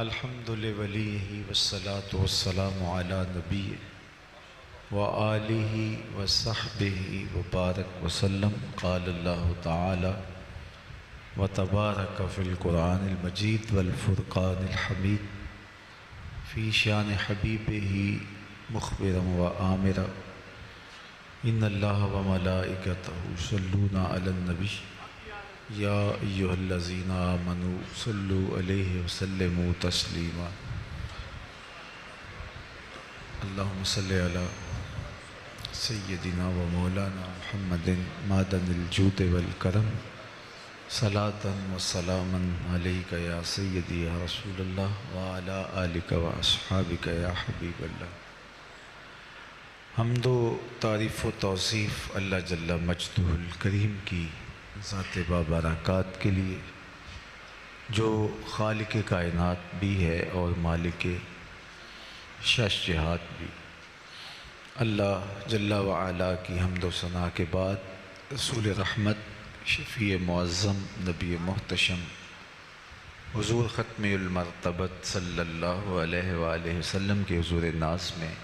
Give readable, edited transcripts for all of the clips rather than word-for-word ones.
الحمد لولیہ والصلاة والسلام علی نبی وآلہ وصحبہ وبارک وسلم۔ قال اللہ تعالی وتبارک فی القرآن المجید والفرقان الحمید فی شان حبیبہ مخبرا وآمرا ان اللہ وملائکتہ یصلون علی النبی یا ایہا الذین آمنوا صلوا علیہ وسلموا تسلیما۔ اللہم صلی علی سیدنا و مولانا محمد معدن الجود والکرم صلاۃ و سلاما علیک یا سیدی یا رسول اللہ وعلی آلک و اصحابک یا حبیب اللہ۔ حمد و تعریف و توصیف اللہ جل مجدہ الکریم کی ذات بابرکات کے لیے، جو خالق کائنات بھی ہے اور مالک شش جہات بھی۔ اللہ جل وعلا کی حمد و ثنا کے بعد رسول رحمت، شفیع معظم، نبی محتشم، حضور ختم المرتبت صلی اللہ علیہ وآلہ وسلم کے حضور ناز میں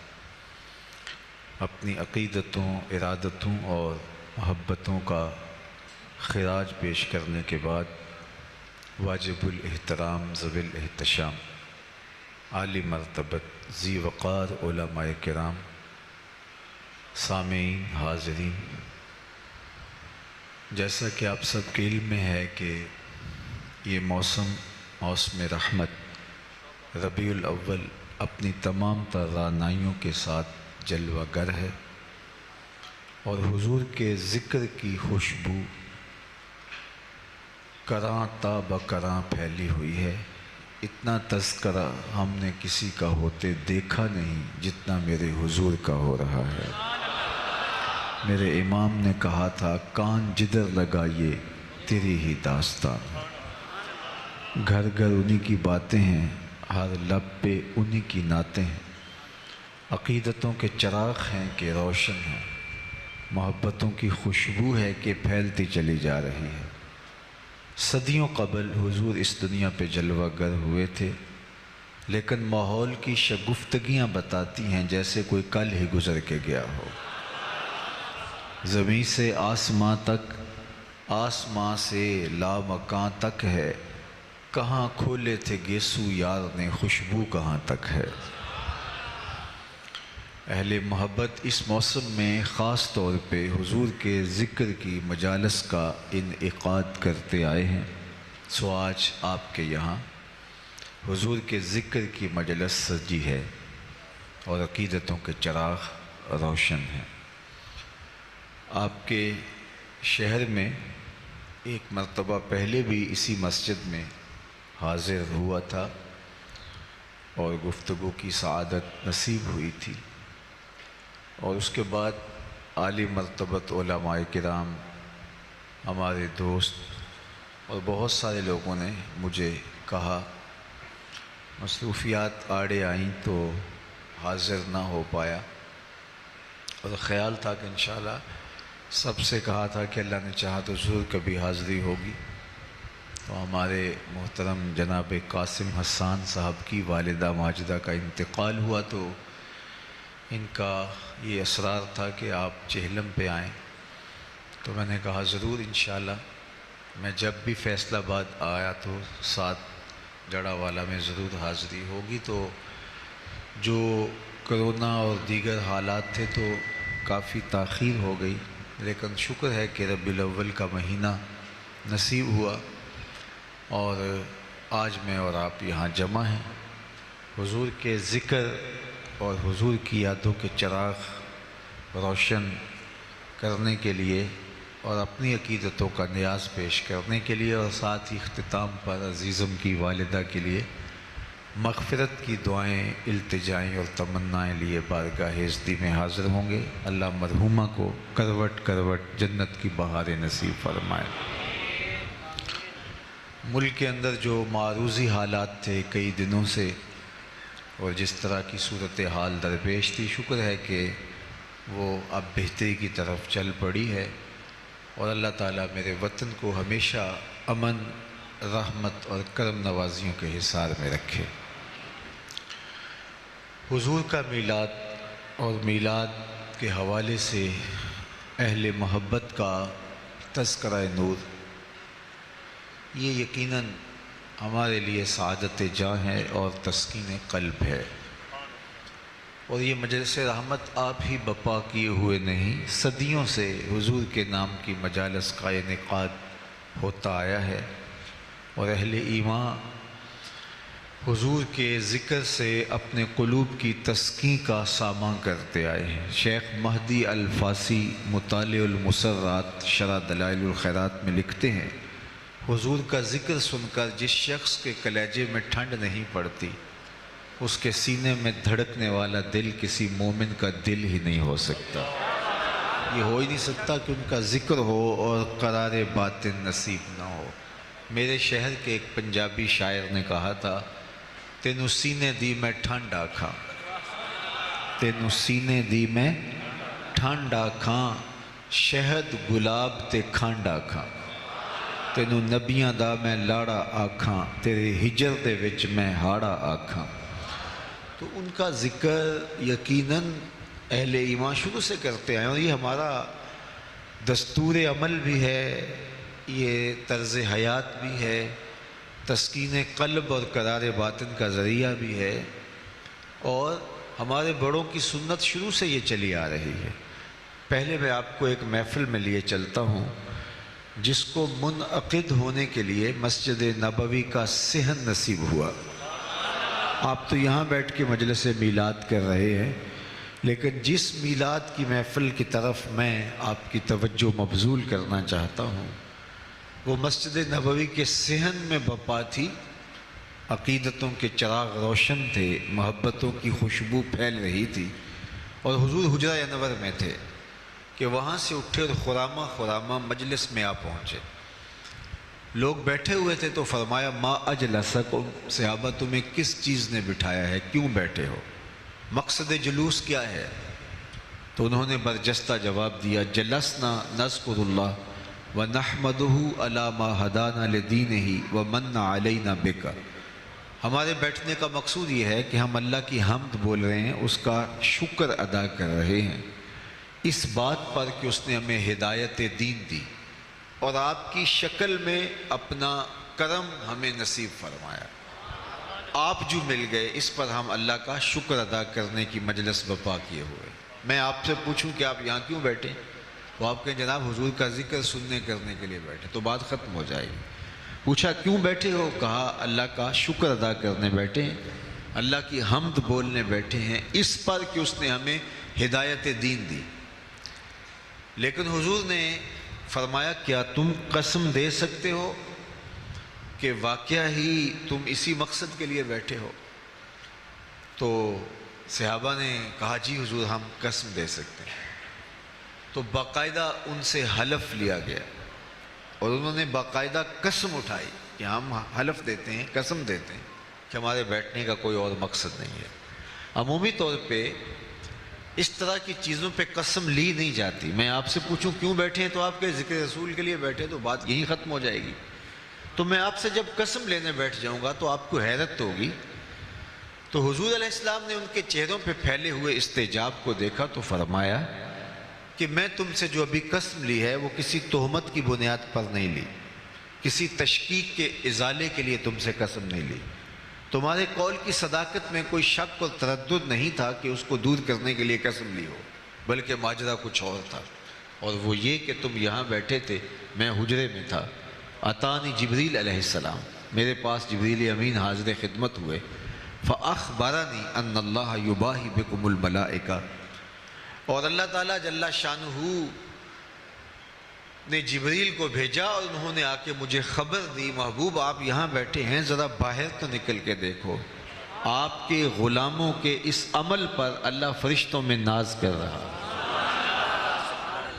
اپنی عقیدتوں، ارادتوں اور محبتوں کا خراج پیش کرنے کے بعد واجب الاحترام، ذوی الاحتشام، عالی مرتبت، ذی وقار علماء کرام، سامعین، حاضرین، جیسا کہ آپ سب کے علم میں ہے کہ یہ موسم رحمت ربیع الاول اپنی تمام تر رعنائیوں کے ساتھ جلوہ گر ہے، اور حضور کے ذکر کی خوشبو کراں تا بکراں پھیلی ہوئی ہے۔ اتنا تذکرہ ہم نے کسی کا ہوتے دیکھا نہیں جتنا میرے حضور کا ہو رہا ہے۔ میرے امام نے کہا تھا، کان جدھر لگائیے تیری ہی داستان۔ گھر گھر انہی کی باتیں ہیں، ہر لب پہ انہی کی نعتیں ہیں۔ عقیدتوں کے چراغ ہیں کہ روشن ہیں، محبتوں کی خوشبو ہے کہ پھیلتی چلی جا رہی ہے۔ صدیوں قبل حضور اس دنیا پہ جلوہ گر ہوئے تھے، لیکن ماحول کی شگفتگیاں بتاتی ہیں جیسے کوئی کل ہی گزر کے گیا ہو۔ زمین سے آسماں تک، آسماں سے لامکاں تک ہے، کہاں کھولے تھے گیسو یار نے، خوشبو کہاں تک ہے۔ اہل محبت اس موسم میں خاص طور پہ حضور کے ذکر کی مجالس کا انعقاد کرتے آئے ہیں۔ سو آج آپ کے یہاں حضور کے ذکر کی مجلس سجی ہے اور عقیدتوں کے چراغ روشن ہیں۔ آپ کے شہر میں ایک مرتبہ پہلے بھی اسی مسجد میں حاضر ہوا تھا اور گفتگو کی سعادت نصیب ہوئی تھی، اور اس کے بعد عالی مرتبت علماء کرام، ہمارے دوست اور بہت سارے لوگوں نے مجھے کہا، مصروفیات آڑے آئیں تو حاضر نہ ہو پایا، اور خیال تھا کہ انشاءاللہ سب سے کہا تھا کہ اللہ نے چاہا تو ضرور کبھی حاضری ہوگی۔ تو ہمارے محترم جناب قاسم حسان صاحب کی والدہ ماجدہ کا انتقال ہوا، تو ان کا یہ اصرار تھا کہ آپ چہلم پہ آئیں، تو میں نے کہا ضرور انشاءاللہ میں جب بھی فیصل آباد آیا تو ساتھ جڑا والا میں ضرور حاضری ہوگی۔ تو جو کرونا اور دیگر حالات تھے تو کافی تاخیر ہو گئی، لیکن شکر ہے کہ ربیع الاول کا مہینہ نصیب ہوا، اور آج میں اور آپ یہاں جمع ہیں حضور کے ذکر اور حضور کی یادوں کے چراغ روشن کرنے کے لیے، اور اپنی عقیدتوں کا نیاز پیش کرنے کے لیے، اور ساتھ ہی اختتام پر عزیزم کی والدہ کے لیے مغفرت کی دعائیں، التجائیں اور تمنائیں لیے بارگاہ عزتی میں حاضر ہوں گے۔ اللہ مرحومہ کو کروٹ کروٹ جنت کی بہاریں نصیب فرمائے۔ ملک کے اندر جو معروضی حالات تھے کئی دنوں سے، اور جس طرح کی صورتحال درپیش تھی، شکر ہے کہ وہ اب بہتری کی طرف چل پڑی ہے، اور اللہ تعالیٰ میرے وطن کو ہمیشہ امن رحمت اور کرم نوازیوں کے حصار میں رکھے۔ حضور کا میلاد اور میلاد کے حوالے سے اہل محبت کا تذکرہ نور، یہ یقیناً ہمارے لیے سعادت جاں ہے اور تسکین قلب ہے، اور یہ مجلس رحمت آپ ہی بپا کیے ہوئے نہیں، صدیوں سے حضور کے نام کی مجالس کا انعقاد ہوتا آیا ہے، اور اہل ایمان حضور کے ذکر سے اپنے قلوب کی تسکین کا ساماں کرتے آئے ہیں۔ شیخ مہدی الفاسی مطالع المسرات شرح دلائل الخیرات میں لکھتے ہیں، حضور کا ذکر سن کر جس شخص کے کلیجے میں ٹھنڈ نہیں پڑتی، اس کے سینے میں دھڑکنے والا دل کسی مومن کا دل ہی نہیں ہو سکتا۔ یہ ہو ہی نہیں سکتا کہ ان کا ذکر ہو اور قرار باطن نصیب نہ ہو۔ میرے شہر کے ایک پنجابی شاعر نے کہا تھا، تینوں سینے دی میں ٹھنڈ آکھاں، تینوں سینے دی میں ٹھنڈ آکھاں، شہد گلاب تے کھنڈ آکھاں، تینوں نبیاں دا میں لاڑا آکھاں، تیرے ہجر دے وچ میں ہاڑا آکھاں۔ تو ان کا ذکر یقیناً اہل ایمان شروع سے کرتے ہیں، اور یہ ہمارا دستور عمل بھی ہے، یہ طرز حیات بھی ہے، تسکین قلب اور قرار باطن کا ذریعہ بھی ہے، اور ہمارے بڑوں کی سنت شروع سے یہ چلی آ رہی ہے۔ پہلے میں آپ کو ایک محفل میں لیے چلتا ہوں جس کو منعقد ہونے کے لیے مسجد نبوی کا صحن نصیب ہوا۔ آپ تو یہاں بیٹھ کے مجلس میلاد کر رہے ہیں، لیکن جس میلاد کی محفل کی طرف میں آپ کی توجہ مبذول کرنا چاہتا ہوں وہ مسجد نبوی کے صحن میں بپا تھی۔ عقیدتوں کے چراغ روشن تھے، محبتوں کی خوشبو پھیل رہی تھی، اور حضور حجرہ انور میں تھے کہ وہاں سے اٹھے اور خرامہ خرامہ مجلس میں آ پہنچے۔ لوگ بیٹھے ہوئے تھے تو فرمایا، ما اجلسکم، صحابہ تمہیں کس چیز نے بٹھایا ہے، کیوں بیٹھے ہو، مقصد جلوس کیا ہے؟ تو انہوں نے برجستہ جواب دیا، جلسنا نذکر اللہ وَنَحْمَدُهُ عَلَى مَا هَدَانَا لِدِينِهِ وَمَنَّ عَلَيْنَا بِكَ۔ ہمارے بیٹھنے کا مقصود یہ ہے کہ ہم اللہ کی حمد بول رہے ہیں، اس کا شکر ادا کر رہے ہیں اس بات پر کہ اس نے ہمیں ہدایت دین دی اور آپ کی شکل میں اپنا کرم ہمیں نصیب فرمایا۔ آپ جو مل گئے، اس پر ہم اللہ کا شکر ادا کرنے کی مجلس بپا کیے ہوئے۔ میں آپ سے پوچھوں کہ آپ یہاں کیوں بیٹھے؟ تو آپ کہیں جناب حضور کا ذکر سننے کرنے کے لیے بیٹھے، تو بات ختم ہو جائے گی۔ پوچھا کیوں بیٹھے ہو؟ کہا اللہ کا شکر ادا کرنے بیٹھے ہیں، اللہ کی حمد بولنے بیٹھے ہیں، اس پر کہ اس نے ہمیں ہدایت دین دی۔ لیکن حضور نے فرمایا، کیا تم قسم دے سکتے ہو کہ واقعہ ہی تم اسی مقصد کے لیے بیٹھے ہو؟ تو صحابہ نے کہا جی حضور ہم قسم دے سکتے ہیں۔ تو باقاعدہ ان سے حلف لیا گیا، اور انہوں نے باقاعدہ قسم اٹھائی کہ ہم حلف دیتے ہیں، قسم دیتے ہیں کہ ہمارے بیٹھنے کا کوئی اور مقصد نہیں ہے۔ عمومی طور پہ اس طرح کی چیزوں پہ قسم لی نہیں جاتی۔ میں آپ سے پوچھوں کیوں بیٹھے ہیں، تو آپ کے ذکر رسول کے لیے بیٹھے، تو بات یہیں ختم ہو جائے گی۔ تو میں آپ سے جب قسم لینے بیٹھ جاؤں گا تو آپ کو حیرت ہوگی۔ تو حضور علیہ السلام نے ان کے چہروں پہ پھیلے ہوئے استعجاب کو دیکھا تو فرمایا کہ میں تم سے جو ابھی قسم لی ہے وہ کسی تہمت کی بنیاد پر نہیں لی، کسی تشکیک کے ازالے کے لیے تم سے قسم نہیں لی، تمہارے قول کی صداقت میں کوئی شک اور تردد نہیں تھا کہ اس کو دور کرنے کے لیے قسم لی ہو، بلکہ ماجرا کچھ اور تھا، اور وہ یہ کہ تم یہاں بیٹھے تھے، میں حجرے میں تھا، اتانی جبریل علیہ السلام، میرے پاس جبریل امین حاضر خدمت ہوئے، فاخبرنی ان اللہ یباہی بکم الملائکہ، اور اللہ تعالیٰ جل شانہ نے جبریل کو بھیجا اور انہوں نے آ کے مجھے خبر دی، محبوب آپ یہاں بیٹھے ہیں، ذرا باہر تو نکل کے دیکھو، آپ کے غلاموں کے اس عمل پر اللہ فرشتوں میں ناز کر رہا ہے،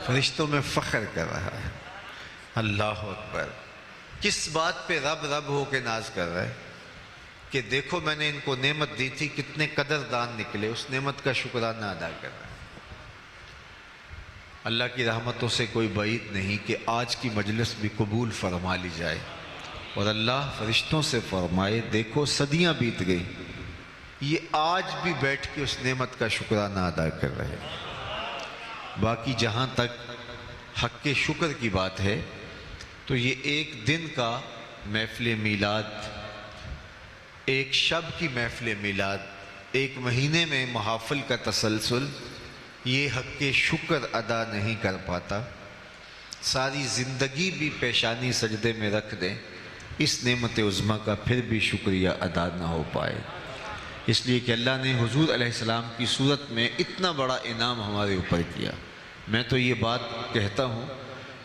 فرشتوں میں فخر کر رہا ہے۔ اللہ اکبر! کس بات پہ رب رب ہو کے ناز کر رہا ہے کہ دیکھو میں نے ان کو نعمت دی تھی، کتنے قدردان نکلے، اس نعمت کا شکرانہ ادا کر رہا ہے۔ اللہ کی رحمتوں سے کوئی بعید نہیں کہ آج کی مجلس بھی قبول فرما لی جائے، اور اللہ فرشتوں سے فرمائے دیکھو صدیاں بیت گئی، یہ آج بھی بیٹھ کے اس نعمت کا شکرانہ ادا کر رہے ہیں۔ باقی جہاں تک حق کے شکر کی بات ہے تو یہ ایک دن کا محفل میلاد، ایک شب کی محفل میلاد، ایک مہینے میں محافل کا تسلسل، یہ حق کے شکر ادا نہیں کر پاتا۔ ساری زندگی بھی پیشانی سجدے میں رکھ دیں، اس نعمت عظمیٰ کا پھر بھی شکریہ ادا نہ ہو پائے۔ اس لیے کہ اللہ نے حضور علیہ السلام کی صورت میں اتنا بڑا انعام ہمارے اوپر کیا۔ میں تو یہ بات کہتا ہوں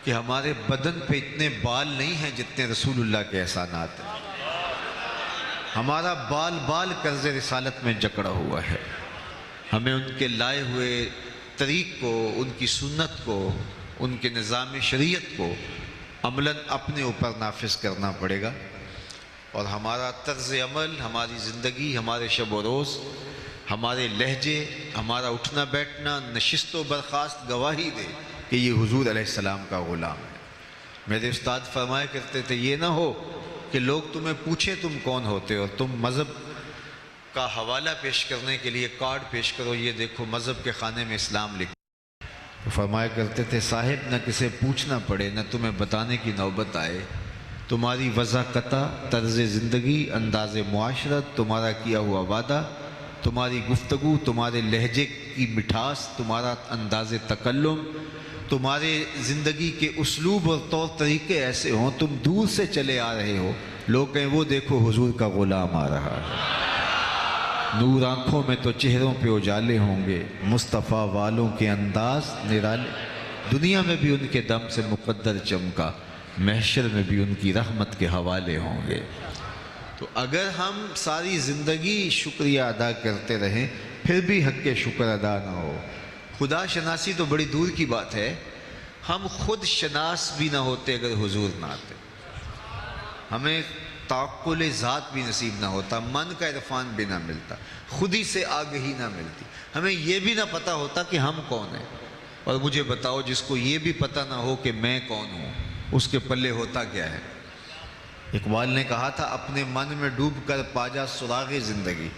کہ ہمارے بدن پہ اتنے بال نہیں ہیں جتنے رسول اللہ کے احسانات ہیں۔ ہمارا بال بال قرض رسالت میں جکڑا ہوا ہے۔ ہمیں ان کے لائے ہوئے طریق کو، ان کی سنت کو، ان کے نظام شریعت کو عملاً اپنے اوپر نافذ کرنا پڑے گا، اور ہمارا طرز عمل، ہماری زندگی، ہمارے شب و روز، ہمارے لہجے، ہمارا اٹھنا بیٹھنا، نشست و برخاست گواہی دے کہ یہ حضور علیہ السلام کا غلام ہے۔ میرے استاد فرمایا کرتے تھے یہ نہ ہو کہ لوگ تمہیں پوچھیں تم کون ہوتے ہو، تم مذہب کا حوالہ پیش کرنے کے لیے کارڈ پیش کرو، یہ دیکھو مذہب کے خانے میں اسلام لکھا۔ فرمایا کرتے تھے صاحب نہ کسے پوچھنا پڑے، نہ تمہیں بتانے کی نوبت آئے، تمہاری وضاقتہ، طرز زندگی، انداز معاشرت، تمہارا کیا ہوا وعدہ، تمہاری گفتگو، تمہارے لہجے کی مٹھاس، تمہارا انداز تکلم، تمہارے زندگی کے اسلوب اور طور طریقے ایسے ہوں، تم دور سے چلے آ رہے ہو، لوگ کہیں وہ دیکھو حضور کا غلام آ رہا ہے۔ نور آنکھوں میں تو چہروں پہ اجالے ہوں گے، مصطفیٰ والوں کے انداز نرالے، دنیا میں بھی ان کے دم سے مقدر چمکا، محشر میں بھی ان کی رحمت کے حوالے ہوں گے۔ تو اگر ہم ساری زندگی شکریہ ادا کرتے رہیں پھر بھی حق کے شکر ادا نہ ہو، خدا شناسی تو بڑی دور کی بات ہے، ہم خود شناس بھی نہ ہوتے اگر حضور نہ آتے، ہمیں تعقل ذات بھی نصیب نہ ہوتا، من کا عرفان بھی نہ ملتا، خود ہی سے آگہی نہ ملتی، ہمیں یہ بھی نہ پتہ ہوتا کہ ہم کون ہیں۔ اور مجھے بتاؤ جس کو یہ بھی پتہ نہ ہو کہ میں کون ہوں، اس کے پلے ہوتا کیا ہے؟ اقبال نے کہا تھا اپنے من میں ڈوب کر پا جا سراغ زندگی،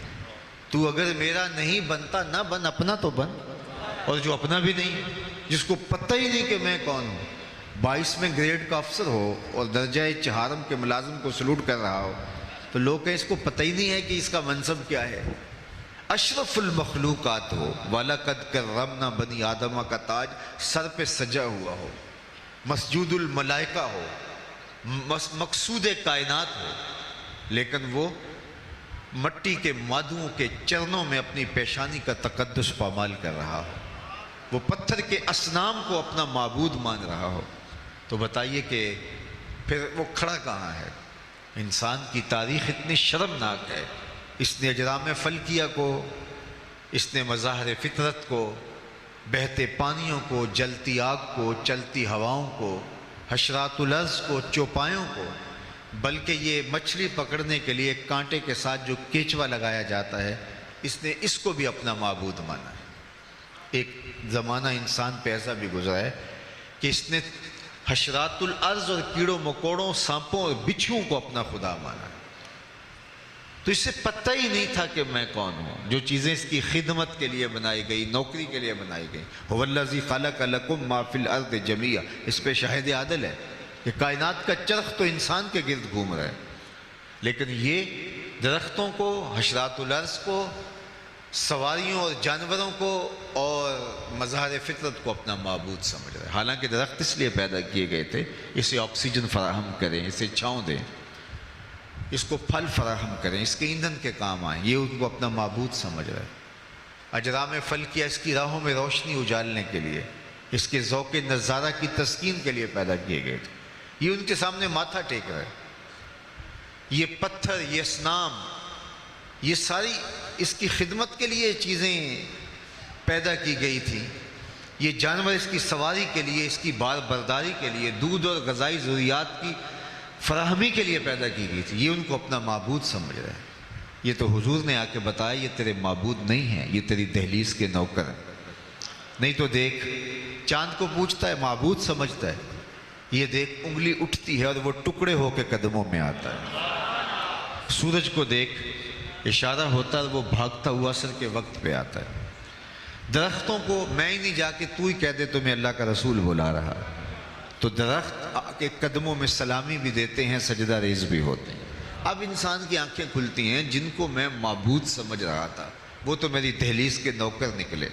تو اگر میرا نہیں بنتا نہ بن، اپنا تو بن۔ اور جو اپنا بھی نہیں، جس کو پتہ ہی نہیں کہ میں کون ہوں، 22ویں گریڈ کا افسر ہو اور درجہ چہارم کے ملازم کو سلوٹ کر رہا ہو، تو لوگ کہیں اس کو پتہ ہی نہیں ہے کہ اس کا منصب کیا ہے۔ اشرف المخلوقات ہو، وَلَقَدْ كَرَّمْنَا بنی آدمہ کا تاج سر پہ سجا ہوا ہو، مسجود الملائکہ ہو، مقصود کائنات ہو، لیکن وہ مٹی کے مادوں کے چرنوں میں اپنی پیشانی کا تقدس پامال کر رہا ہو، وہ پتھر کے اصنام کو اپنا معبود مان رہا ہو، تو بتائیے کہ پھر وہ کھڑا کہاں ہے؟ انسان کی تاریخ اتنی شرمناک ہے، اس نے اجرام فلکیہ کو، اس نے مظاہر فطرت کو، بہتے پانیوں کو، جلتی آگ کو، چلتی ہواؤں کو، حشرات الارض کو، چوپایوں کو، بلکہ یہ مچھلی پکڑنے کے لیے کانٹے کے ساتھ جو کیچوا لگایا جاتا ہے، اس نے اس کو بھی اپنا معبود مانا ہے۔ ایک زمانہ انسان پہ ایسا بھی گزرا ہے کہ اس نے حشرات الارض اور کیڑوں مکوڑوں، سانپوں اور بچھوؤں کو اپنا خدا مانا ہے۔ تو اس سے پتہ ہی نہیں تھا کہ میں کون ہوں۔ جو چیزیں اس کی خدمت کے لیے بنائی گئی، نوکری کے لیے بنائی گئی، هو الذی خلق لکم ما فی الارض جمیعا، اس پہ شاہد عادل ہے کہ کائنات کا چرخ تو انسان کے گرد گھوم رہا ہے، لیکن یہ درختوں کو، حشرات الارض کو، سواریوں اور جانوروں کو اور مظاہر فطرت کو اپنا معبود سمجھ رہے ہیں۔ حالانکہ درخت اس لیے پیدا کیے گئے تھے اسے آکسیجن فراہم کریں، اسے چھاؤں دیں، اس کو پھل فراہم کریں، اس کے ایندھن کے کام آئیں، یہ ان کو اپنا معبود سمجھ رہے ہیں۔ اجرام فلکیہ اس کی راہوں میں روشنی اجالنے کے لیے، اس کے ذوق نظارہ کی تسکین کے لیے پیدا کیے گئے تھے، یہ ان کے سامنے ماتھا ٹیک رہے ہیں۔ یہ پتھر، یہ اصنام، یہ ساری اس کی خدمت کے لیے چیزیں پیدا کی گئی تھیں۔ یہ جانور اس کی سواری کے لیے، اس کی بار برداری کے لیے، دودھ اور غذائی ضروریات کی فراہمی کے لیے پیدا کی گئی تھی، یہ ان کو اپنا معبود سمجھ رہے ہیں۔ یہ تو حضور نے آ کے بتایا یہ تیرے معبود نہیں ہیں، یہ تیری دہلیز کے نوکر ہیں۔ نہیں تو دیکھ چاند کو پوچھتا ہے، معبود سمجھتا ہے، یہ دیکھ انگلی اٹھتی ہے اور وہ ٹکڑے ہو کے قدموں میں آتا ہے۔ سورج کو دیکھ اشارہ ہوتا ہے، وہ بھاگتا ہوا عصر کے وقت پہ آتا ہے۔ درختوں کو میں ہی نہیں جا کے تو ہی کہہ دے تمہیں اللہ کا رسول بلا رہا، تو درخت کے قدموں میں سلامی بھی دیتے ہیں، سجدہ ریز بھی ہوتے ہیں۔ اب انسان کی آنکھیں کھلتی ہیں، جن کو میں معبود سمجھ رہا تھا وہ تو میری دہلیز کے نوکر نکلے۔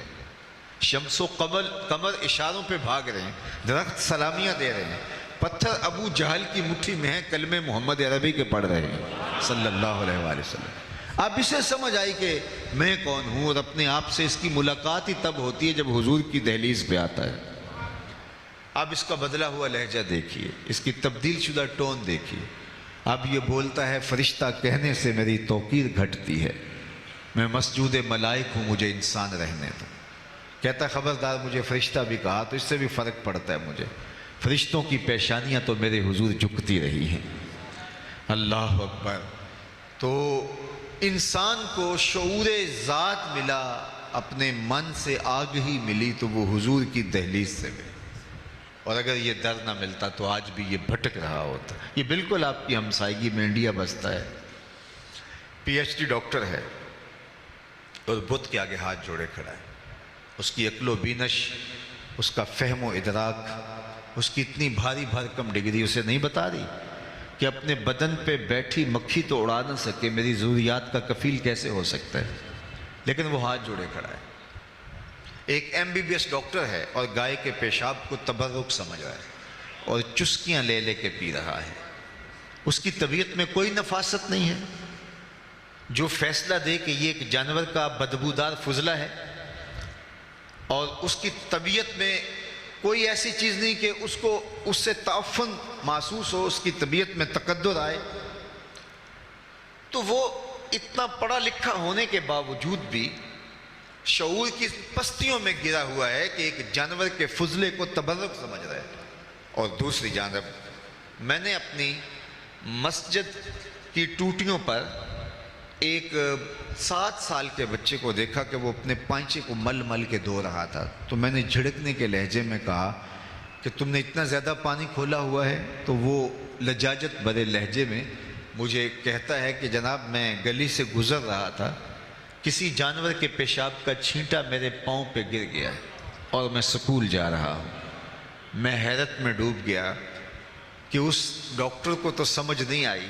شمس و قمر اشاروں پہ بھاگ رہے ہیں، درخت سلامیاں دے رہے ہیں، پتھر ابو جہل کی مٹھی میں ہیں، کلمے محمد عربی کے پڑھ رہے ہیں صلی اللہ علیہ وآلہ وسلم۔ اب اسے سمجھ آئی کہ میں کون ہوں، اور اپنے آپ سے اس کی ملاقات ہی تب ہوتی ہے جب حضور کی دہلیز پہ آتا ہے۔ اب اس کا بدلا ہوا لہجہ دیکھیے، اس کی تبدیل شدہ ٹون دیکھیے۔ اب یہ بولتا ہے فرشتہ کہنے سے میری توقیر گھٹتی ہے، میں مسجود ملائک ہوں، مجھے انسان رہنے دو۔ کہتا ہے خبردار، مجھے فرشتہ بھی کہا تو اس سے بھی فرق پڑتا ہے مجھے، فرشتوں کی پیشانیاں تو میرے حضور جھکتی رہی ہیں۔ اللہ اکبر۔ تو انسان کو شعور ذات ملا، اپنے من سے آگہی ملی تو وہ حضور کی دہلیز سے ملی، اور اگر یہ در نہ ملتا تو آج بھی یہ بھٹک رہا ہوتا۔ یہ بالکل آپ کی ہمسائیگی میں انڈیا بستا ہے، پی ایچ ڈی ڈاکٹر ہے اور بت کے آگے ہاتھ جوڑے کھڑا ہے۔ اس کی عقل و بینش، اس کا فہم و ادراک، اس کی اتنی بھاری بھرکم ڈگری اسے نہیں بتا رہی کہ اپنے بدن پہ بیٹھی مکھی تو اڑا نہ سکے، میری ضروریات کا کفیل کیسے ہو سکتا ہے، لیکن وہ ہاتھ جوڑے کھڑا ہے۔ ایک M B B S doctor ہے اور گائے کے پیشاب کو تبرک سمجھ رہا ہے اور چسکیاں لے لے کے پی رہا ہے۔ اس کی طبیعت میں کوئی نفاست نہیں ہے جو فیصلہ دے کہ یہ ایک جانور کا بدبودار فضلہ ہے، اور اس کی طبیعت میں کوئی ایسی چیز نہیں کہ اس کو اس سے تعفن محسوس ہو، اس کی طبیعت میں تقدر آئے۔ تو وہ اتنا پڑھا لکھا ہونے کے باوجود بھی شعور کی پستیوں میں گرا ہوا ہے کہ ایک جانور کے فضلے کو تبرک سمجھ رہا ہے۔ اور دوسری جانب میں نے اپنی مسجد کی ٹوٹیوں پر ایک 7 سال کے بچے کو دیکھا کہ وہ اپنے پائنچے کو مل مل کے دھو رہا تھا، تو میں نے جھڑکنے کے لہجے میں کہا کہ تم نے اتنا زیادہ پانی کھولا ہوا ہے؟ تو وہ لجاجت بھرے لہجے میں مجھے کہتا ہے کہ جناب میں گلی سے گزر رہا تھا، کسی جانور کے پیشاب کا چھینٹا میرے پاؤں پہ گر گیا اور میں سکول جا رہا ہوں۔ میں حیرت میں ڈوب گیا کہ اس ڈاکٹر کو تو سمجھ نہیں آئی،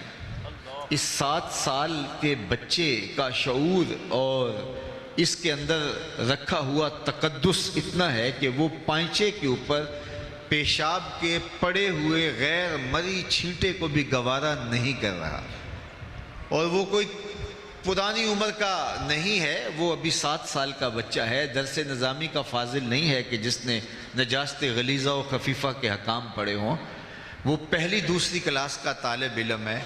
اس 7 سال کے بچے کا شعور اور اس کے اندر رکھا ہوا تقدس اتنا ہے کہ وہ پائنچے کے اوپر پیشاب کے پڑے ہوئے غیر مری چھینٹے کو بھی گوارا نہیں کر رہا، اور وہ کوئی پرانی عمر کا نہیں ہے، وہ ابھی 7 سال کا بچہ ہے، درس نظامی کا فاضل نہیں ہے کہ جس نے نجاست غلیظہ و خفیفہ کے حکام پڑھے ہوں، وہ پہلی دوسری کلاس کا طالب علم ہے۔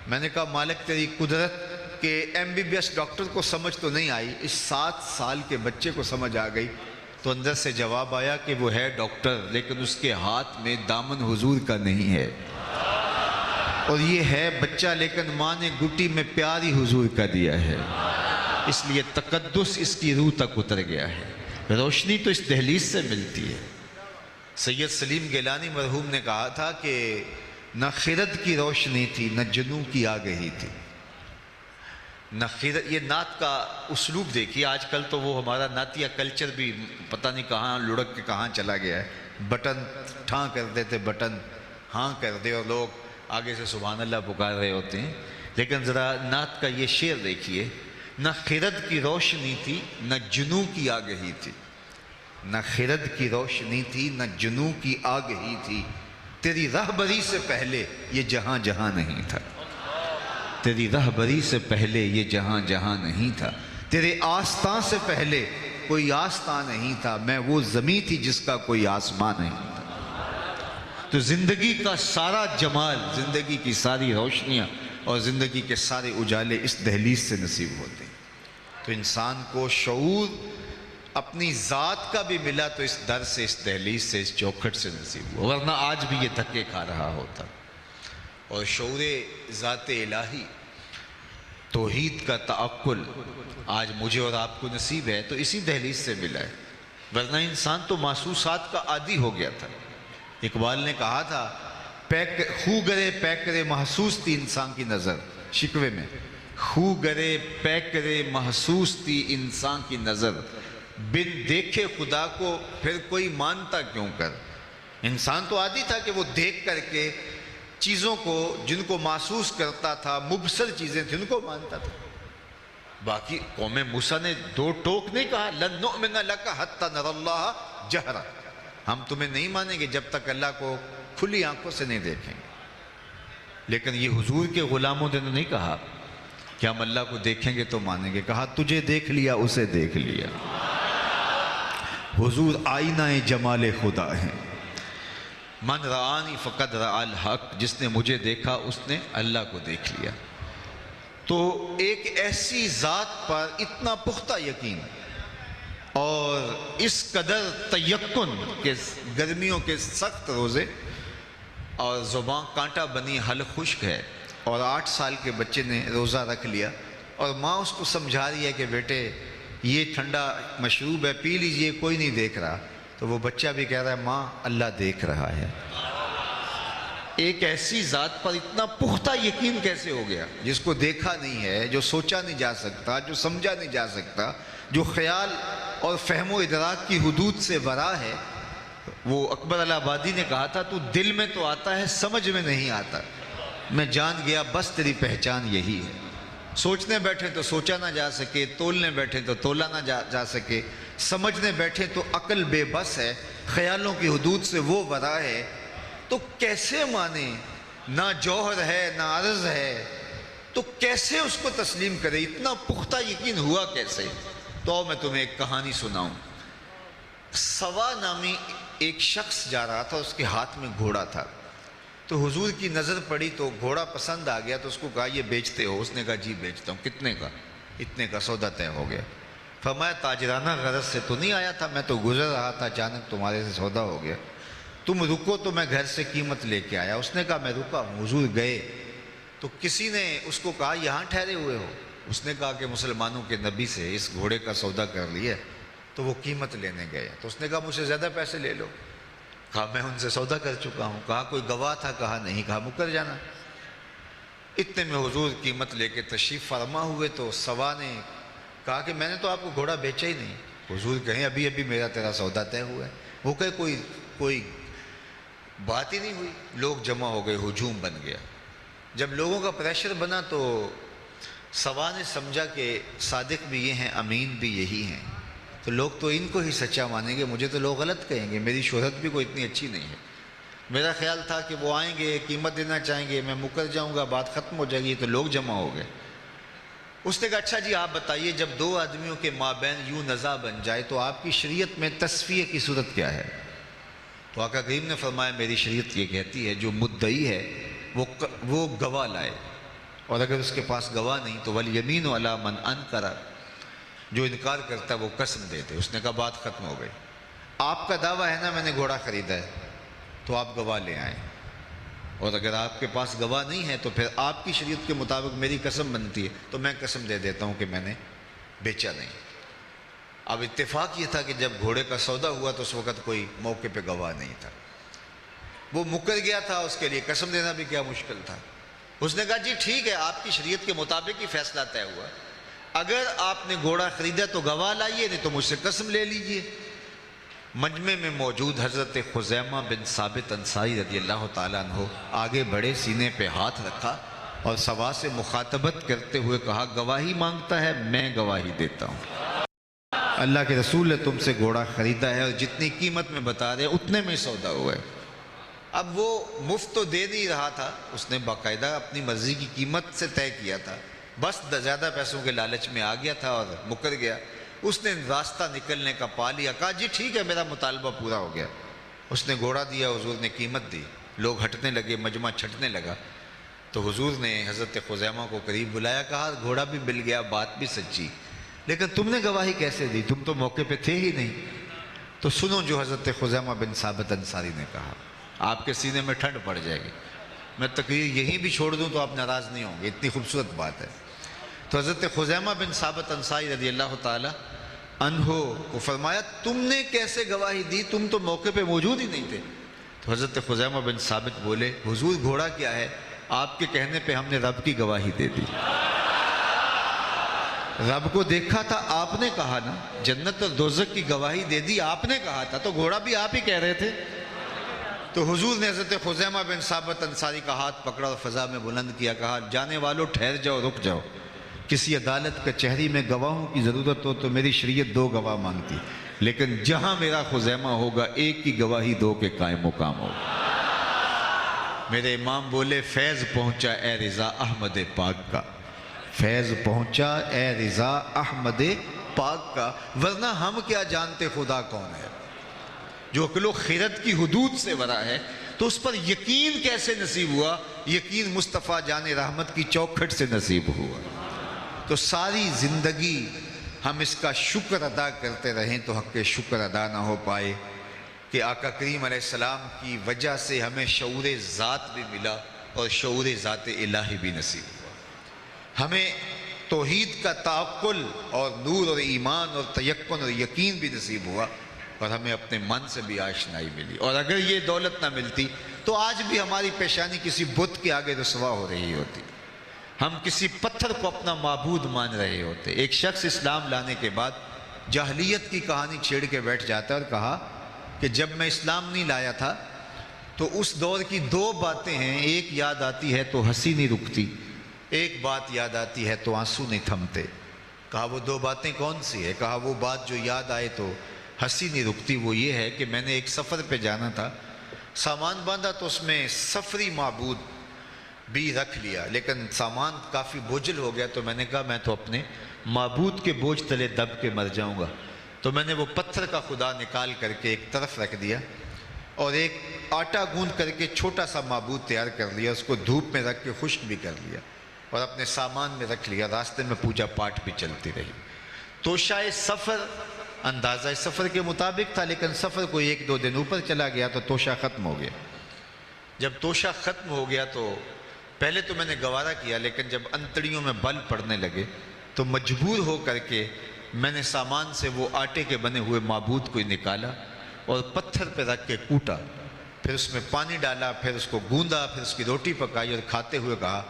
میں نے کہا مالک تیری قدرت کہ M B B S doctor کو سمجھ تو نہیں آئی، اس 7 سال کے بچے کو سمجھ آ گئی۔ تو اندر سے جواب آیا کہ وہ ہے ڈاکٹر، لیکن اس کے ہاتھ میں دامن حضور کا نہیں ہے، اور یہ ہے بچہ لیکن ماں نے گٹی میں پیار ہی حضور کا دیا ہے، اس لیے تقدس اس کی روح تک اتر گیا ہے۔ روشنی تو اس دہلیز سے ملتی ہے۔ سید سلیم گیلانی مرحوم نے کہا تھا کہ نہ خرد کی روشنی تھی نہ جنوں کی آگہی تھی، نہ خرد۔ یہ نعت کا اسلوب دیکھیے، آج کل تو وہ ہمارا نعتیہ کلچر بھی پتہ نہیں کہاں لڑک کے کہاں چلا گیا ہے، بٹن ٹھاں کر دیتے، بٹن ہاں کر دے اور لوگ آگے سے سبحان اللہ پکار رہے ہوتے ہیں، لیکن ذرا نعت کا یہ شعر دیکھیے، نہ خرد کی روشنی تھی نہ جنوں کی آگہی تھی، نہ خرد کی روشنی تھی نہ جنوں کی آگہی تھی، تیری رہبری سے پہلے یہ جہاں جہاں نہیں تھا، تیری رہبری سے پہلے یہ جہاں جہاں نہیں تھا، تیرے آستاں سے پہلے کوئی آستاں نہیں تھا، میں وہ زمین تھی جس کا کوئی آسمان نہیں تھا۔ تو زندگی کا سارا جمال، زندگی کی ساری روشنیاں اور زندگی کے سارے اجالے اس دہلیز سے نصیب ہوتے ہیں۔ تو انسان کو شعور اپنی ذات کا بھی ملا تو اس در سے، اس دہلیز سے، اس چوکھٹ سے نصیب ہوا، ورنہ آج بھی یہ دھکے کھا رہا ہوتا۔ اور شعور ذات الہی، توحید کا تعقل آج مجھے اور آپ کو نصیب ہے تو اسی دہلیز سے ملا ہے، ورنہ انسان تو محسوسات کا عادی ہو گیا تھا۔ اقبال نے کہا تھا خو گرے پے کرے محسوس تھی انسان کی نظر، شکوے میں خو گرے پے کرے محسوس تھی انسان کی نظر، بن دیکھے خدا کو پھر کوئی مانتا کیوں کر۔ انسان تو عادی تھا کہ وہ دیکھ کر کے چیزوں کو جن کو محسوس کرتا تھا، مبصر چیزیں تھیں، ان کو مانتا تھا۔ باقی قوم موسیٰ نے دو ٹوک نہیں کہا لن نؤمن لک حتی نری اللہ جہرا، ہم تمہیں نہیں مانیں گے جب تک اللہ کو کھلی آنکھوں سے نہیں دیکھیں گے۔ لیکن یہ حضور کے غلاموں نے نہیں کہا کہ ہم اللہ کو دیکھیں گے تو مانیں گے، کہا تجھے دیکھ لیا اسے دیکھ لیا۔ حضور آئینہ جمال خدا ہیں۔ من رآنی فقد رآ الحق، جس نے مجھے دیکھا اس نے اللہ کو دیکھ لیا۔ تو ایک ایسی ذات پر اتنا پختہ یقین اور اس قدر تیقن کہ گرمیوں کے سخت روزے اور زبان کانٹا بنی حلق خشک ہے، اور 8 سال کے بچے نے روزہ رکھ لیا، اور ماں اس کو سمجھا رہی ہے کہ بیٹے یہ ٹھنڈا مشروب ہے پی لیجئے، کوئی نہیں دیکھ رہا، تو وہ بچہ بھی کہہ رہا ہے ماں اللہ دیکھ رہا ہے۔ ایک ایسی ذات پر اتنا پختہ یقین کیسے ہو گیا جس کو دیکھا نہیں ہے، جو سوچا نہیں جا سکتا، جو سمجھا نہیں جا سکتا، جو خیال اور فہم و ادراک کی حدود سے ورا ہے۔ وہ اکبر الہ آبادی نے کہا تھا تو دل میں تو آتا ہے سمجھ میں نہیں آتا، میں جان گیا بس تیری پہچان یہی ہے۔ سوچنے بیٹھے تو سوچا نہ جا سکے، تولنے بیٹھے تو تولا نہ جا سکے، سمجھنے بیٹھے تو عقل بے بس ہے، خیالوں کی حدود سے وہ ورا ہے، تو کیسے مانے؟ نہ جوہر ہے نہ عرض ہے، تو کیسے اس کو تسلیم کرے؟ اتنا پختہ یقین ہوا کیسے؟ تو میں تمہیں ایک کہانی سناؤں۔ سوا نامی ایک شخص جا رہا تھا، اس کے ہاتھ میں گھوڑا تھا، تو حضور کی نظر پڑی تو گھوڑا پسند آ گیا، تو اس کو کہا یہ بیچتے ہو؟ اس نے کہا جی بیچتا ہوں۔ کتنے کا؟ اتنے کا، سودا طے ہو گیا۔ فرمایا تاجرانہ غرض سے تو نہیں آیا تھا، میں تو گزر رہا تھا، اچانک تمہارے سے سودا ہو گیا، تم رکو تو میں گھر سے قیمت لے کے آیا۔ اس نے کہا میں رکا ہوں۔ حضور گئے تو کسی نے اس کو کہا یہاں ٹھہرے ہوئے ہو؟ اس نے کہا کہ مسلمانوں کے نبی سے اس گھوڑے کا سودا کر لیا، تو وہ قیمت لینے گئے۔ تو اس نے کہا مجھ سے زیادہ پیسے لے لو۔ کہا میں ان سے سودا کر چکا ہوں۔ کہا کوئی گواہ تھا؟ کہا نہیں۔ کہا مکر جانا۔ اتنے میں حضور قیمت لے کے تشریف فرما ہوئے، تو سوا نے کہا کہ میں نے تو آپ کو گھوڑا بیچا ہی نہیں۔ حضور کہیں ابھی ابھی میرا تیرا سودا طے ہوا ہے۔ وہ کہے کوئی بات ہی نہیں ہوئی۔ لوگ جمع ہو گئے، ہجوم بن گیا۔ جب لوگوں کا پریشر بنا تو سوا نے سمجھا کہ صادق بھی یہ ہیں، امین بھی یہی ہیں، تو لوگ تو ان کو ہی سچا مانیں گے، مجھے تو لوگ غلط کہیں گے، میری شہرت بھی کوئی اتنی اچھی نہیں ہے۔ میرا خیال تھا کہ وہ آئیں گے، قیمت دینا چاہیں گے، میں مکر جاؤں گا، بات ختم ہو جائے گی، تو لوگ جمع ہو گئے۔ اس نے کہا اچھا جی آپ بتائیے، جب دو آدمیوں کے مابین یوں نزاع بن جائے تو آپ کی شریعت میں تصفیہ کی صورت کیا ہے؟ تو آقا کریم نے فرمایا میری شریعت یہ کہتی ہے جو مدعی ہے وہ گواہ لائے، اور اگر اس کے پاس گواہ نہیں تو والیمین علی من انکر، جو انکار کرتا ہے وہ قسم دے دے۔ اس نے کہا بات ختم ہو گئی۔ آپ کا دعویٰ ہے نا میں نے گھوڑا خریدا ہے، تو آپ گواہ لے آئیں، اور اگر آپ کے پاس گواہ نہیں ہے تو پھر آپ کی شریعت کے مطابق میری قسم بنتی ہے، تو میں قسم دے دیتا ہوں کہ میں نے بیچا نہیں۔ اب اتفاق یہ تھا کہ جب گھوڑے کا سودا ہوا تو اس وقت کوئی موقع پہ گواہ نہیں تھا، وہ مکر گیا تھا، اس کے لیے قسم دینا بھی کیا مشکل تھا۔ اس نے کہا جی ٹھیک ہے، آپ کی شریعت کے مطابق ہی فیصلہ طے ہوا، اگر آپ نے گھوڑا خریدا تو گواہ لائیے، نہیں تو مجھ سے قسم لے لیجئے۔ مجمع میں موجود حضرت خزیمہ بن ثابت انصاری رضی اللہ تعالیٰ عنہ آگے بڑھے، سینے پہ ہاتھ رکھا اور سوا سے مخاطبت کرتے ہوئے کہا گواہی مانگتا ہے، میں گواہی دیتا ہوں۔ اللہ کے رسول نے تم سے گھوڑا خریدا ہے اور جتنی قیمت میں بتا رہے اتنے میں سودا ہوا ہے۔ اب وہ مفت تو دے نہیں رہا تھا، اس نے باقاعدہ اپنی مرضی کی قیمت سے طے کیا تھا، بس زیادہ پیسوں کے لالچ میں آ گیا تھا اور مکر گیا۔ اس نے راستہ نکلنے کا پا لیا، کہا جی ٹھیک ہے میرا مطالبہ پورا ہو گیا۔ اس نے گھوڑا دیا، حضور نے قیمت دی، لوگ ہٹنے لگے، مجمع چھٹنے لگا، تو حضور نے حضرت خزیمہ کو قریب بلایا، کہا گھوڑا بھی مل گیا، بات بھی سچی، لیکن تم نے گواہی کیسے دی؟ تم تو موقع پہ تھے ہی نہیں۔ تو سنو جو حضرت خزیمہ بن ثابت انصاری نے کہا، آپ کے سینے میں ٹھنڈ پڑ جائے گی، میں تقریر یہیں بھی چھوڑ دوں تو آپ ناراض نہیں ہوں گے، اتنی خوبصورت بات ہے۔ تو حضرت خزیمہ بن ثابت انصاری رضی اللہ تعالی عنہ کو فرمایا تم نے کیسے گواہی دی؟ تم تو موقع پہ موجود ہی نہیں تھے۔ تو حضرت خزیمہ بن ثابت بولے حضور گھوڑا کیا ہے؟ آپ کے کہنے پہ ہم نے رب کی گواہی دے دی۔ رب کو دیکھا تھا آپ نے کہا نا، جنت اور دوزخ کی گواہی دے دی آپ نے کہا تھا، تو گھوڑا بھی آپ ہی کہہ رہے تھے۔ تو حضور نے حضرت خزیمہ بن ثابت انصاری کا ہاتھ پکڑا اور فضا میں بلند کیا، کہا جانے والوں ٹھہر جاؤ، رک جاؤ، کسی عدالت کچہری میں گواہوں کی ضرورت ہو تو میری شریعت 2 گواہ مانگتی، لیکن جہاں میرا خزیمہ ہوگا ایک کی گواہی 2 کے قائم مقام ہوگا۔ میرے امام بولے فیض پہنچا اے رضا احمد پاک کا، فیض پہنچا اے رضا احمد پاک کا، ورنہ ہم کیا جانتے خدا کون ہے؟ جو عقل و خیرت کی حدود سے ورا ہے تو اس پر یقین کیسے نصیب ہوا؟ یقین مصطفیٰ جان رحمت کی چوکھٹ سے نصیب ہوا۔ تو ساری زندگی ہم اس کا شکر ادا کرتے رہیں تو حق شکر ادا نہ ہو پائے کہ آقا کریم علیہ السلام کی وجہ سے ہمیں شعور ذات بھی ملا اور شعور ذات الہی بھی نصیب ہوا۔ ہمیں توحید کا تعقل اور نور اور ایمان اور تیقن اور یقین بھی نصیب ہوا، اور ہمیں اپنے من سے بھی آشنائی ملی۔ اور اگر یہ دولت نہ ملتی تو آج بھی ہماری پیشانی کسی بت کے آگے رسوا ہو رہی ہوتی، ہم کسی پتھر کو اپنا معبود مان رہے ہوتے۔ ایک شخص اسلام لانے کے بعد جاہلیت کی کہانی چھیڑ کے بیٹھ جاتا ہے اور کہا کہ جب میں اسلام نہیں لایا تھا تو اس دور کی 2 باتیں ہیں، ایک یاد آتی ہے تو ہنسی نہیں رکتی، ایک بات یاد آتی ہے تو آنسو نہیں تھمتے۔ کہا وہ 2 باتیں کون سی ہے؟ کہا وہ بات جو یاد آئے تو ہنسی نہیں رکتی وہ یہ ہے کہ میں نے ایک سفر پہ جانا تھا، سامان باندھا تو اس میں سفری معبود بھی رکھ لیا، لیکن سامان کافی بوجھل ہو گیا تو میں نے کہا میں تو اپنے معبود کے بوجھ تلے دب کے مر جاؤں گا، تو میں نے وہ پتھر کا خدا نکال کر کے ایک طرف رکھ دیا اور ایک آٹا گوندھ کر کے چھوٹا سا معبود تیار کر لیا، اس کو دھوپ میں رکھ کے خشک بھی کر لیا اور اپنے سامان میں رکھ لیا۔ راستے میں پوجا پاٹ بھی چلتی رہی۔ توشہ سفر اندازہ سفر کے مطابق تھا، لیکن سفر کو 1-2 دن اوپر چلا گیا تو توشہ ختم ہو گیا۔ جب توشہ ختم ہو گیا تو پہلے تو میں نے گوارا کیا، لیکن جب انتڑیوں میں بل پڑنے لگے تو مجبور ہو کر کے میں نے سامان سے وہ آٹے کے بنے ہوئے معبود کو نکالا اور پتھر پہ رکھ کے کوٹا، پھر اس میں پانی ڈالا، پھر اس کو گوندا، پھر اس کی روٹی پکائی اور کھاتے ہوئے کہا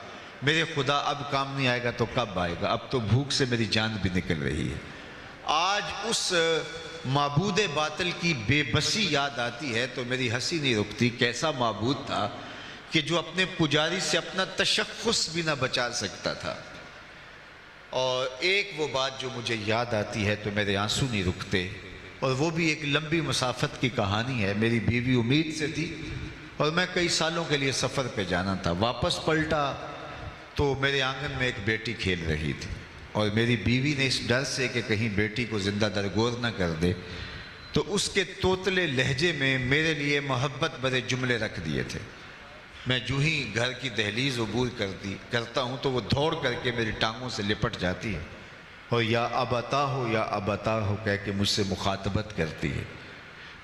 میرے خدا اب کام نہیں آئے گا تو کب آئے گا؟ اب تو بھوک سے میری جان بھی نکل رہی ہے۔ آج اس معبود باطل کی بے بسی یاد آتی ہے تو میری ہنسی نہیں رکتی۔ کیسا معبود تھا کہ جو اپنے پجاری سے اپنا تشخص بھی نہ بچا سکتا تھا۔ اور ایک وہ بات جو مجھے یاد آتی ہے تو میرے آنسو نہیں رکتے، اور وہ بھی ایک لمبی مسافت کی کہانی ہے۔ میری بیوی امید سے تھی اور میں کئی سالوں کے لیے سفر پہ جانا تھا، واپس پلٹا تو میرے آنگن میں ایک بیٹی کھیل رہی تھی، اور میری بیوی نے اس ڈر سے کہ کہیں بیٹی کو زندہ درگور نہ کر دے تو اس کے توتلے لہجے میں میرے لیے محبت بھرے جملے رکھ دیے تھے۔ میں جو ہی گھر کی دہلیز عبور کرتا ہوں تو وہ دوڑ کر کے میری ٹانگوں سے لپٹ جاتی ہے اور یا ابتا ہو کہہ کے مجھ سے مخاطبت کرتی ہے۔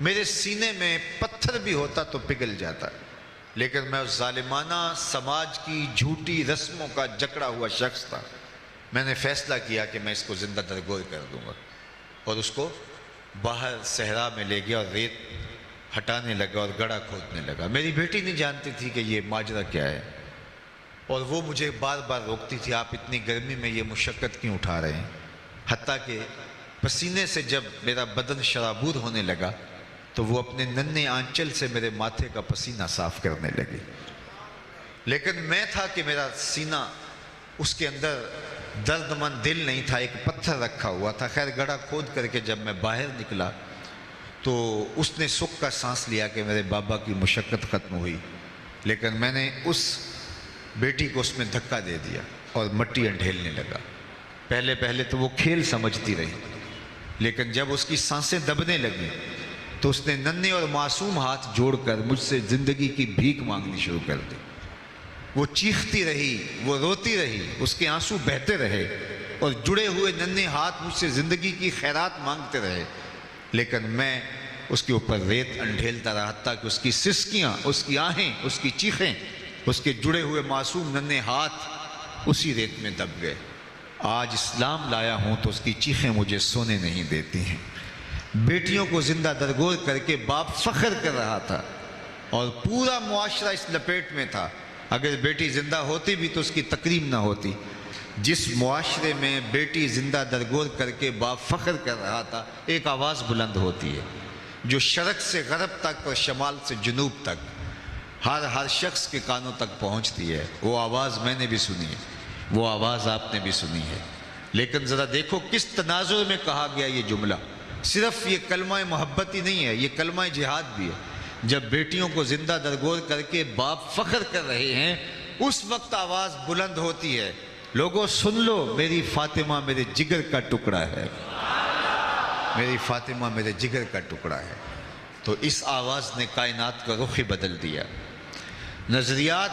میرے سینے میں پتھر بھی ہوتا تو پگھل جاتا، لیکن میں اس ظالمانہ سماج کی جھوٹی رسموں کا جکڑا ہوا شخص تھا۔ میں نے فیصلہ کیا کہ میں اس کو زندہ درگور کر دوں گا، اور اس کو باہر صحرا میں لے گیا اور ریت ہٹانے لگا اور گڑھا کھودنے لگا۔ میری بیٹی نہیں جانتی تھی کہ یہ ماجرا کیا ہے، اور وہ مجھے بار بار روکتی تھی آپ اتنی گرمی میں یہ مشقت کیوں اٹھا رہے ہیں، حتیٰ کہ پسینے سے جب میرا بدن شرابور ہونے لگا تو وہ اپنے ننھے آنچل سے میرے ماتھے کا پسینہ صاف کرنے لگی، لیکن میں تھا کہ میرا سینہ اس کے اندر درد مند دل نہیں تھا، ایک پتھر رکھا ہوا تھا۔ خیر گڑھا کھود کر کے جب میں باہر نکلا تو اس نے سکھ کا سانس لیا کہ میرے بابا کی مشقت ختم ہوئی، لیکن میں نے اس بیٹی کو اس میں دھکا دے دیا اور مٹی انڈھیلنے لگا۔ پہلے تو وہ کھیل سمجھتی رہی، لیکن جب اس کی سانسیں دبنے لگیں تو اس نے ننھے اور معصوم ہاتھ جوڑ کر مجھ سے زندگی کی بھیک مانگنی شروع کر دی۔ وہ چیختی رہی، وہ روتی رہی، اس کے آنسو بہتے رہے، اور جڑے ہوئے ننھے ہاتھ مجھ سے زندگی کی خیرات مانگتے رہے، لیکن میں اس کے اوپر ریت انڈھیلتا رہا تاکہ اس کی سسکیاں، اس کی آہیں، اس کی چیخیں، اس کے جڑے ہوئے معصوم ننھے ہاتھ اسی ریت میں دب گئے۔ آج اسلام لایا ہوں تو اس کی چیخیں مجھے سونے نہیں دیتی ہیں۔ بیٹیوں کو زندہ درگور کر کے باپ فخر کر رہا تھا اور پورا معاشرہ اس لپیٹ میں تھا. اگر بیٹی زندہ ہوتی بھی تو اس کی تکریم نہ ہوتی. جس معاشرے میں بیٹی زندہ درگور کر کے باپ فخر کر رہا تھا، ایک آواز بلند ہوتی ہے جو شرق سے غرب تک اور شمال سے جنوب تک ہر شخص کے کانوں تک پہنچتی ہے. وہ آواز میں نے بھی سنی ہے، وہ آواز آپ نے بھی سنی ہے. لیکن ذرا دیکھو کس تناظر میں کہا گیا یہ جملہ. صرف یہ کلمہ محبت ہی نہیں ہے، یہ کلمہ جہاد بھی ہے. جب بیٹیوں کو زندہ درگور کر کے باپ فخر کر رہے ہیں، اس وقت آواز بلند ہوتی ہے، لوگوں سن لو، میری فاطمہ میرے جگر کا ٹکڑا ہے، میری فاطمہ میرے جگر کا ٹکڑا ہے. تو اس آواز نے کائنات کا رخ ہی بدل دیا. نظریات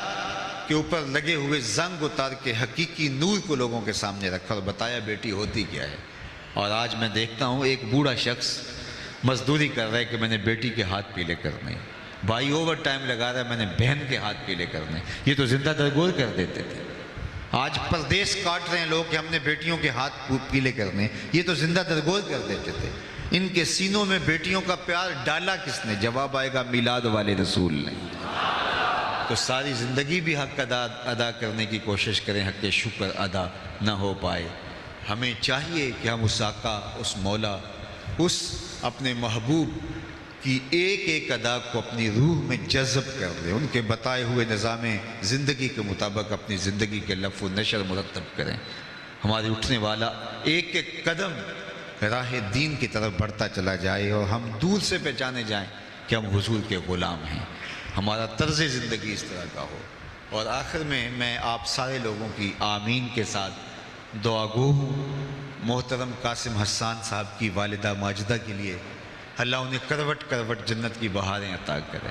کے اوپر لگے ہوئے زنگ اتار کے حقیقی نور کو لوگوں کے سامنے رکھا اور بتایا بیٹی ہوتی کیا ہے. اور آج میں دیکھتا ہوں ایک بوڑھا شخص مزدوری کر رہا ہے کہ میں نے بیٹی کے ہاتھ پیلے کرنے، بھائی اوور ٹائم لگا رہا ہے میں نے بہن کے ہاتھ پیلے کرنے. یہ تو زندہ درگور کر دیتے تھے. آج پردیس کاٹ رہے ہیں لوگ کہ ہم نے بیٹیوں کے ہاتھ پیلے کرنے، یہ تو زندہ درگور کر دیتے تھے. ان کے سینوں میں بیٹیوں کا پیار ڈالا کس نے؟ جواب آئے گا میلاد والے رسول نے. تو ساری زندگی بھی حق ادا کرنے کی کوشش کریں، حق شکر ادا نہ ہو پائے. ہمیں چاہیے کہ ہم اس آقا، اس مولا، اس اپنے محبوب کی ایک ایک ادا کو اپنی روح میں جذب کر لیں، ان کے بتائے ہوئے نظام زندگی کے مطابق اپنی زندگی کے لف و نشر مرتب کریں. ہمارے اٹھنے والا ایک ایک قدم راہ دین کی طرف بڑھتا چلا جائے اور ہم دور سے پہچانے جائیں کہ ہم حضور کے غلام ہیں. ہمارا طرز زندگی اس طرح کا ہو. اور آخر میں آپ سارے لوگوں کی آمین کے ساتھ دعا گو ہوں. محترم قاسم حسان صاحب کی والدہ ماجدہ کے لیے اللہ انہیں کروٹ کروٹ جنت کی بہاریں عطا کریں.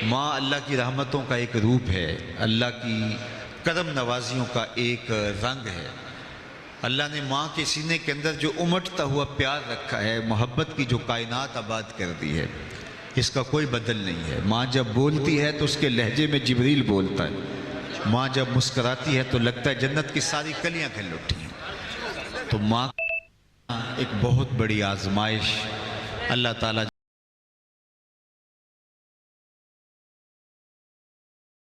ماں اللہ کی رحمتوں کا ایک روپ ہے، اللہ کی کرم نوازیوں کا ایک رنگ ہے. اللہ نے ماں کے سینے کے اندر جو امٹتا ہوا پیار رکھا ہے، محبت کی جو کائنات آباد کر دی ہے، اس کا کوئی بدل نہیں ہے. ماں جب بولتی ہے تو اس کے لہجے میں جبریل بولتا ہے. ماں جب مسکراتی ہے تو لگتا ہے جنت کی ساری کلیاں کھل اٹھی ہیں. تو ماں ایک بہت بڑی آزمائش اللہ تعالیٰ